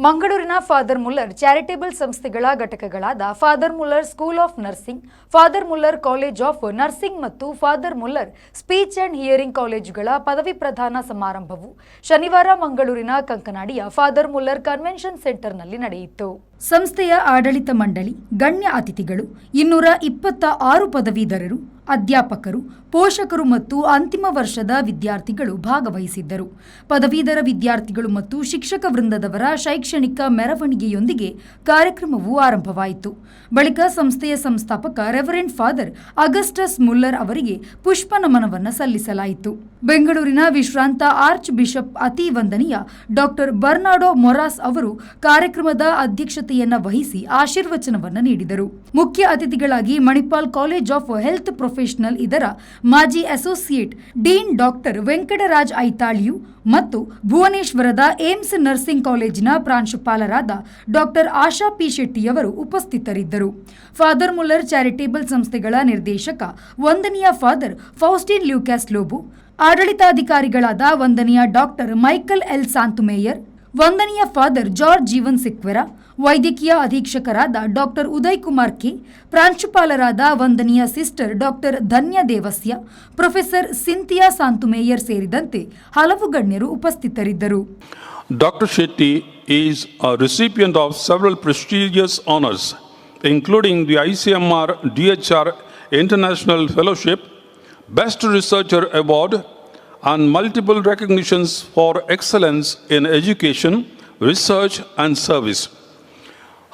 ಮಂಗಳೂರಿನ father Muller charitable ಸಂಸ್ಥೆಗಳ ಘಟಕಗಳಾದ father Muller school of nursing, father Muller college of nursing ಮತ್ತು father Muller speech and hearing ಕಾಲೇಜುಗಳ ಪದವಿ ಪ್ರದಾನ ಸಮಾರಂಭವು ಶನಿವಾರ ಮಂಗಳೂರಿನ ಕಂಕನಾಡಿಯ ಫಾದರ್ ಮುಲ್ಲರ್ ಕನ್ವೆನ್ಷನ್ ಸೆಂಟರ್ನಲ್ಲಿ ನಡೆಯಿತು. ಸಂಸ್ಥೆಯ ಆಡಳಿತ ಮಂಡಳಿ, ಗಣ್ಯ ಅತಿಥಿಗಳು, 226 ಪದವೀಧರರು, ಅಧ್ಯಾಪಕರು, ಪೋಷಕರು ಮತ್ತು ಅಂತಿಮ ವರ್ಷದ ವಿದ್ಯಾರ್ಥಿಗಳು ಭಾಗವಹಿಸಿದ್ದರು. ಪದವೀಧರ ವಿದ್ಯಾರ್ಥಿಗಳು ಮತ್ತು ಶಿಕ್ಷಕ ವೃಂದದವರ ಶೈಕ್ಷಣಿಕ ಮೆರವಣಿಗೆಯೊಂದಿಗೆ ಕಾರ್ಯಕ್ರಮವು ಆರಂಭವಾಯಿತು. ಬಳಿಕ ಸಂಸ್ಥೆಯ ಸಂಸ್ಥಾಪಕ ರೆವರೆಂಡ್ ಫಾದರ್ ಅಗಸ್ಟಸ್ ಮುಲ್ಲರ್ ಅವರಿಗೆ ಪುಷ್ಪ ನಮನವನ್ನು ಸಲ್ಲಿಸಲಾಯಿತು. ಬೆಂಗಳೂರಿನ ವಿಶ್ರಾಂತ ಆರ್ಚ್ ಬಿಷಪ್ ಅತಿ ವಂದನೀಯ ಡಾಕ್ಟರ್ ಬರ್ನಾಡೋ ಮೊರಾಸ್ ಅವರು ಕಾರ್ಯಕ್ರಮದ ಅಧ್ಯಕ್ಷತೆಯನ್ನ ವಹಿಸಿ ಆಶೀರ್ವಚನವನ್ನು ನೀಡಿದರು. ಮುಖ್ಯ ಅತಿಥಿಗಳಾಗಿ Manipal college of health professional ಇದರ ಮಾಜಿ ಅಸೋಸಿಯೇಟ್ ಡೀನ್ ಡಾಕ್ಟರ್ ವೆಂಕಟರಾಜ್ ಐತಾಳಿಯು ಮತ್ತು ಭುವನೇಶ್ವರದ ಏಮ್ಸ್ ನರ್ಸಿಂಗ್ ಕಾಲೇಜಿನ ಪ್ರಾಂಶುಪಾಲರಾದ ಡಾಕ್ಟರ್ ಆಶಾ ಪಿ ಶೆಟ್ಟಿಯವರು ಉಪಸ್ಥಿತರಿದ್ದರು. ಫಾದರ್ ಮುಲ್ಲರ್ ಚಾರಿಟೇಬಲ್ ಸಂಸ್ಥೆಗಳ ನಿರ್ದೇಶಕ ವಂದನೀಯ ಫಾದರ್ ಫೌಸ್ಟಿನ್ ಲ್ಯೂಕಾಸ್ ಲೋಬೋ, ಆಡಳಿತಾಧಿಕಾರಿಗಳಾದ ವಂದನೀಯ ಡಾಕ್ಟರ್ ಮೈಕಲ್ ಎಲ್ ಸಾಂತುಮೇಯರ್, ವಂದನೀಯ ಫಾದರ್ ಜಾರ್ಜ್ ಜೀವನ್ ಸಿಕ್ವೆರಾ, ವೈದ್ಯಕೀಯ ಅಧೀಕ್ಷಕರಾದ ಡಾಕ್ಟರ್ ಉದಯ್ ಕುಮಾರ್ ಕೆ, ಪ್ರಾಂಶುಪಾಲರಾದ ವಂದನೀಯ sister doctor Dhanya Devasya, professor Cynthia Santhumayor ಸೇರಿದಂತೆ ಹಲವು ಗಣ್ಯರು ಉಪಸ್ಥಿತರಿದ್ದರು. Doctor Shetty is a recipient of several prestigious honors, including the ICMR DHR International Fellowship, Best Researcher Award, and multiple recognitions for excellence in education, research, and service.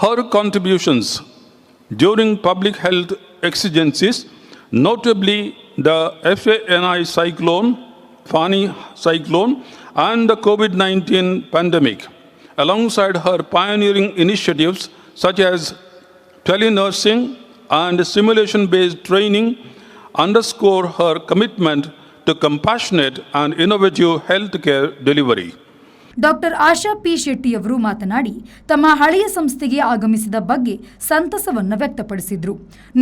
Her contributions during public health exigencies, notably the Fani cyclone, and the COVID-19 pandemic, alongside her pioneering initiatives such as telenursing and simulation-based training, underscore her commitment to compassionate and innovative healthcare delivery. Doctor Asha P ಶೆಟ್ಟಿಯವರು ಮಾತನಾಡಿ ತಮ್ಮ ಹಳೆಯ ಸಂಸ್ಥೆಗೆ ಆಗಮಿಸಿದ ಬಗ್ಗೆ ಸಂತಸವನ್ನು ವ್ಯಕ್ತಪಡಿಸಿದರು.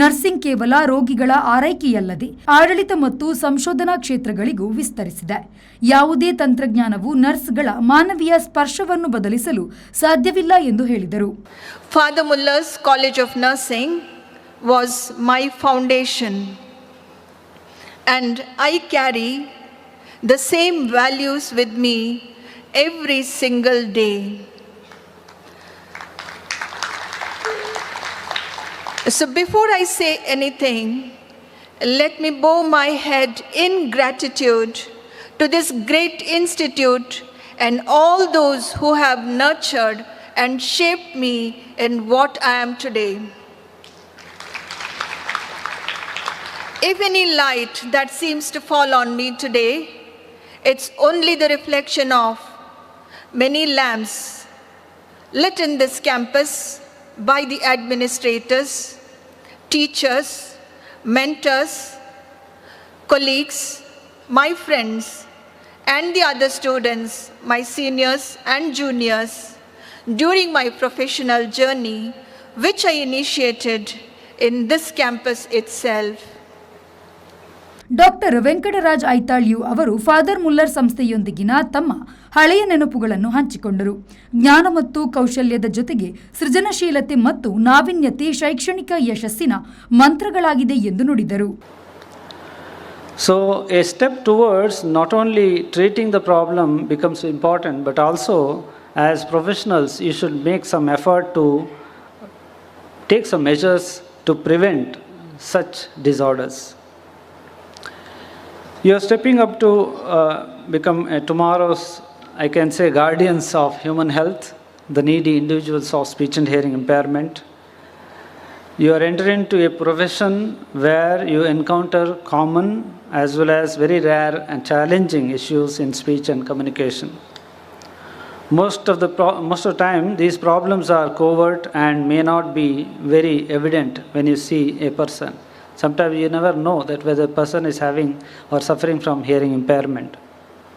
Nursing ಕೇವಲ ರೋಗಿಗಳ ಆರೈಕೆಯಲ್ಲದೆ ಆಡಳಿತ ಮತ್ತು ಸಂಶೋಧನಾ ಕ್ಷೇತ್ರಗಳಿಗೂ ವಿಸ್ತರಿಸಿದೆ. ಯಾವುದೇ ತಂತ್ರಜ್ಞಾನವು ನರ್ಸ್ಗಳ ಮಾನವೀಯ ಸ್ಪರ್ಶವನ್ನು ಬದಲಿಸಲು ಸಾಧ್ಯವಿಲ್ಲ ಎಂದು ಹೇಳಿದರು. Father Muller's college of nursing was my foundation and I carry the same values with me every single day. So before I say anything, let me bow my head in gratitude to this great institute and all those who have nurtured and shaped me in what I am today. If any light that seems to fall on me today, it's only the reflection of many lamps lit in this campus by the administrators, teachers, mentors, colleagues, my friends, and the other students, my seniors and juniors, during my professional journey, which I initiated in this campus itself. Doctor Venkataraj ಐತಾಳಿಯು ಅವರು father Muller ಸಂಸ್ಥೆಯೊಂದಿಗಿನ ತಮ್ಮ ಹಳೆಯ ನೆನಪುಗಳನ್ನು ಹಂಚಿಕೊಂಡರು. ಜ್ಞಾನ ಮತ್ತು ಕೌಶಲ್ಯದ ಜೊತೆಗೆ ಸೃಜನಶೀಲತೆ ಮತ್ತು ನಾವೀನ್ಯತೆ ಶೈಕ್ಷಣಿಕ ಯಶಸ್ಸಿನ ಮಂತ್ರಗಳಾಗಿದೆ ಎಂದು ನುಡಿದರು. So a step towards not only treating the problem becomes important, but also as professionals you should make some effort to take some measures to prevent such disorders. You are stepping up to become tomorrow's, I can say, guardians of human health, the needy individuals of speech and hearing impairment. You are entering into a profession where you encounter common as well as very rare and challenging issues in speech and communication. Most of the time, these problems are covert and may not be very evident when you see a person. Sometimes you never know that whether a person is having or suffering from hearing impairment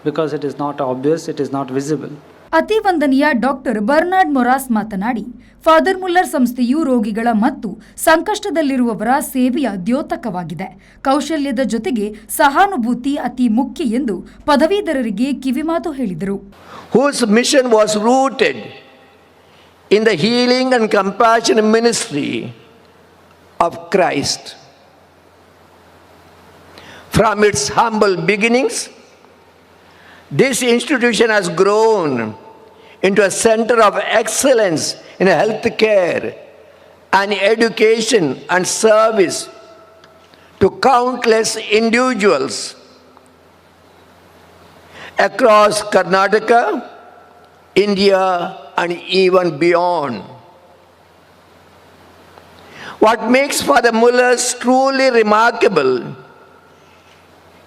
because it is not obvious, it is not visible. ಅತಿ ವಂದನೀಯ doctor Bernard Moras ಮಾತನಾಡಿ father Muller ಸಂಸ್ಥೆಯು ರೋಗಿಗಳ ಮತ್ತು ಸಂಕಷ್ಟದಲ್ಲಿರುವವರ ಸೇವೆಯ ದ್ಯೋತಕವಾಗಿದೆ. ಕೌಶಲ್ಯದ ಜೊತೆಗೆ ಸಹಾನುಭೂತಿ ಅತಿ ಮುಖ್ಯ ಎಂದು ಪದವೀಧರರಿಗೆ ಕಿವಿಮಾತು ಹೇಳಿದರು. Whose mission was rooted in the healing and compassion ministry of Christ. From its humble beginnings, this institution has grown into a center of excellence in health care and education and service to countless individuals across Karnataka, India, and even beyond. What makes Father Muller's truly remarkable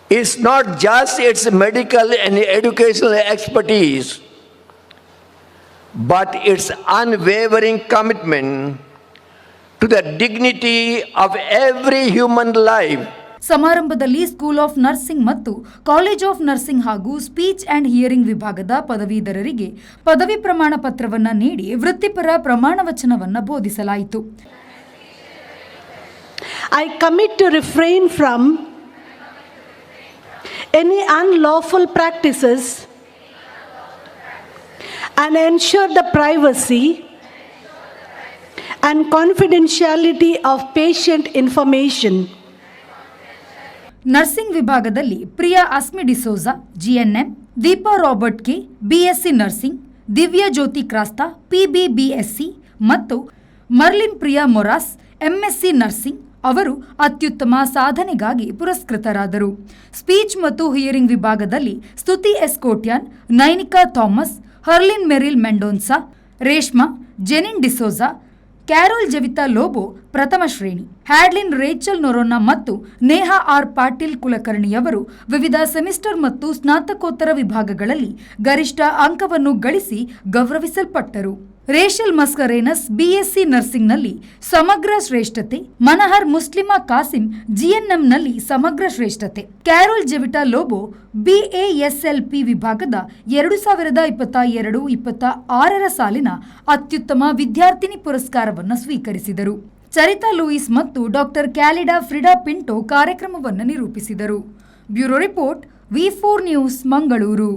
is not just its medical and educational expertise, but its unwavering commitment to the dignity of every human life. ಸಮಾರಂಭದಲ್ಲಿ school of nursing ಮತ್ತು college of nursing ಹಾಗೂ speech and hearing ವಿಭಾಗದ ಪದವೀಧರರಿಗೆ ಪದವಿ ಪ್ರಮಾಣ ಪತ್ರವನ್ನು ನೀಡಿ ವೃತ್ತಿಪರ ಪ್ರಮಾಣ ವಚನವನ್ನು ಬೋಧಿಸಲಾಯಿತು. I commit to refrain from any unlawful practices and ensure the privacy and confidentiality of patient information. Nursing ವಿಭಾಗದಲ್ಲಿ Priya Asmi D'Souza GNM, Deepa Robert K BSc nursing, Divya Jyothi Crasta PBBSc ಮತ್ತು Merlin Priya Moras MSc nursing ಅವರು ಅತ್ಯುತ್ತಮ ಸಾಧನೆಗಾಗಿ ಪುರಸ್ಕೃತರಾದರು. ಸ್ಪೀಚ್ ಮತ್ತು ಹಿಯರಿಂಗ್ ವಿಭಾಗದಲ್ಲಿ Stuti S Kotian, Nainika Thomas, Harlin Meryl Mendonsa, Reshma, Jenin D'Souza, Carol Javitha Lobo ಪ್ರಥಮ ಶ್ರೇಣಿ, ಹ್ಯಾಡ್ಲಿನ್ ರೇಚಲ್ ನೊರೋನಾ ಮತ್ತು ನೇಹಾ ಆರ್ ಪಾಟೀಲ್ ಕುಲಕರ್ಣಿಯವರು ವಿವಿಧ ಸೆಮಿಸ್ಟರ್ ಮತ್ತು ಸ್ನಾತಕೋತ್ತರ ವಿಭಾಗಗಳಲ್ಲಿ ಗರಿಷ್ಠ ಅಂಕವನ್ನು ಗಳಿಸಿ ಗೌರವಿಸಲ್ಪಟ್ಟರು. ರೇಷಲ್ ಮಸ್ಕರೇನಸ್ ಬಿಎಸ್ಸಿ ನರ್ಸಿಂಗ್ನಲ್ಲಿ ಸಮಗ್ರ ಶ್ರೇಷ್ಠತೆ, ಮನಹರ್ ಮುಸ್ಲಿಮಾ ಕಾಸಿಂ ಜಿಎನ್ಎಂನಲ್ಲಿ ಸಮಗ್ರ ಶ್ರೇಷ್ಠತೆ, ಕ್ಯಾರೋಲ್ ಜೆವಿಟಾ ಲೋಬೋ ಬಿಎಎಸ್ಎಲ್ಪಿ ವಿಭಾಗದ 2022-26 ಸಾಲಿನ ಅತ್ಯುತ್ತಮ ವಿದ್ಯಾರ್ಥಿನಿ ಪುರಸ್ಕಾರವನ್ನು ಸ್ವೀಕರಿಸಿದರು. ಚರಿತಾ ಲೂಯಿಸ್ ಮತ್ತು ಡಾಕ್ಟರ್ ಕ್ಯಾಲಿಡಾ ಫ್ರಿಡಾ ಪಿಂಟೋ ಕಾರ್ಯಕ್ರಮವನ್ನು ನಿರೂಪಿಸಿದರು. ಬ್ಯೂರೋ ರಿಪೋರ್ಟ್ ವಿ4 ನ್ಯೂಸ್ ಮಂಗಳೂರು.